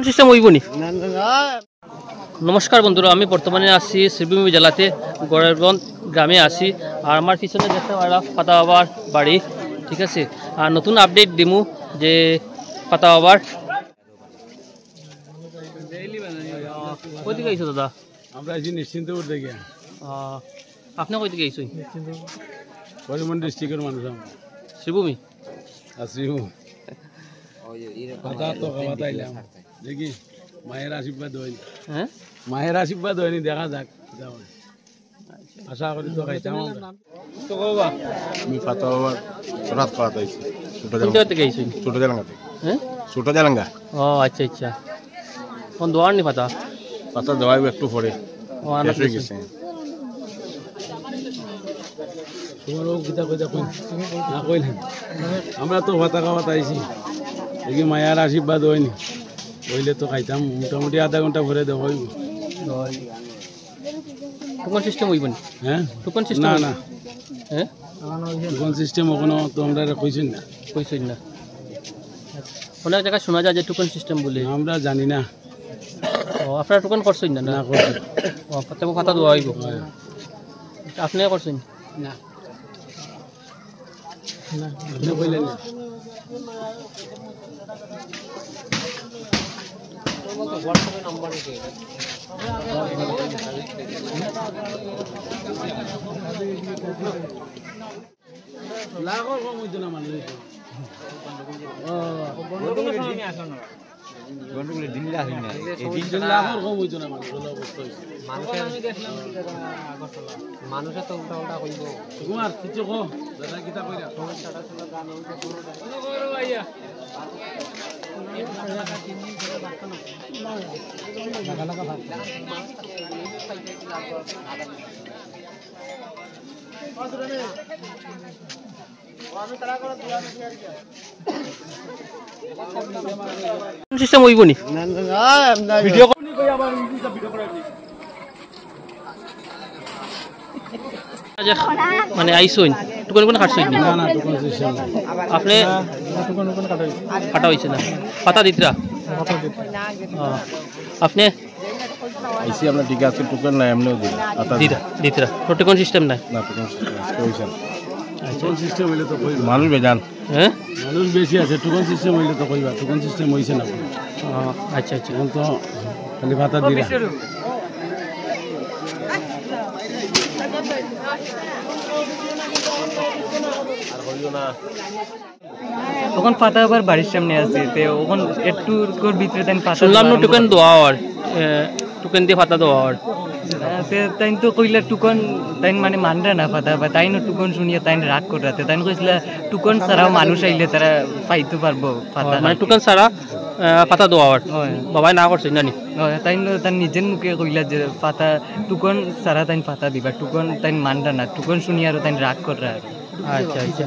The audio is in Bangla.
সিস্টেম হইব নি? নমস্কার বন্ধুরা, আমি বর্তমানে আছি শ্রীভূমি জেলাতে গড়েরগঞ্জ গ্রামে আছি। আর আমার পিছনে দেখতে পারা পাতা বাবার বাড়ি, ঠিক আছে। আর নতুন আপডেট দিমু যে পাতা বাবার কই থেকে আইছো দাদা? আমরা আছি নিশ্চিন্তপুর থেকে। আপনি কই থেকে আইছো? করিমগঞ্জ ডিস্ট্রিক্টের মানুষ আমরা। শ্রীভূমি দেখি মায়ের আশীর্বাদ হয়নি। হ্যাঁ, মায়ের আশীর্বাদ হয়নি, দেখা যাক। আশা করি তো খাইতাম। আমি পাতা বাবার রাত পাড়াতে আইছি। কোন জায়গা থেকে আইছো? ছোট জালাঙ্গা থেকে। হ্যাঁ, ছোট জালাঙ্গা। ও আচ্ছা আচ্ছা। কোন দোয়ার নি পাতা? পাতা দেওয়াই একটু পরে ও আনা শেষ হয়ে গেছে। তোমারও গীতা কইতা কই না কইলেন। আমরা তো ভাতা খাওয়াতে আইছি, দেখি মায়ের আশীর্বাদ হয়নি, হইলে তো খাইতাম। মোটামুটি আধা ঘন্টা ভরে দেওয়া হইব। টোকন সিস্টেম হইব নি? হ্যাঁ, টোকন সিস্টেম? না না, হ্যাঁ, কোন সিস্টেম ওখানে তো আমরা কইছেন না। কইছই না। অনেক জায়গায় শোনা যায় যে টোকন সিস্টেম বলে। আমরা জানি না। ও আপনারা টোকন করছেন না? না করছি। ও পাতা পাতা দেওয়া হইব। আপনি করছেন না না, আপনি কইলেন না। লাখর কম হইতো না মানুষ। মানুষের তো উল্টা উল্টা কইব। কুমার কিছু কো দাদা কিতা কইরা সিস্টেম হইব নি? ভিডিও মানে আইসইন টুকন কোন কাটছইন? না না, টোকন সিস্টেম না। আপনি কাটা হইছে না? পাতা দিতরা? আপনি আইসি আমরা ঠিক আছে, টোকেন নাই এমনিও দিই। পাতা দিতরা তো টোকন সিস্টেম নাই? না, টোকেন সিস্টেম কইছেন। টোকন সিস্টেম হইলে তো কইবা। মানুষ বেজান। হ্যাঁ, মানুষ বেশি আছে, টোকন সিস্টেম হইলে তো কইবা। টোকন সিস্টেম হইছে না। আচ্ছা আচ্ছা। এখন তো খালি ভাতা দিরা। তখন পাতা আবার বাড়ির সামনে আছে, ওখান একটু ভিতরে তাই পাতা শুনলাম না টোকেন দেওয়া আর টোকেন দিয়ে পাতা দেওয়া আর তাই তো কইলা টুকন তাই মানে মানরা না পাতা বা তাই না টুকন শুনিয়ে তাই রাগ করাতে তাই কইছিল টুকন ছাড়াও মানুষ আইলে তারা পাইতে পারবো পাতা, মানে টোকেন ছাড়া পাতা দেওয়া আর বাবাই না করছে জানি। তাই তার নিজের মুখে কইলা যে পাতা টুকন ছাড়া তাই পাতা দিবা, টুকন তাই মানরা না, টুকন শুনিয়ে আর তাই রাগ করা। আচ্ছা আচ্ছা।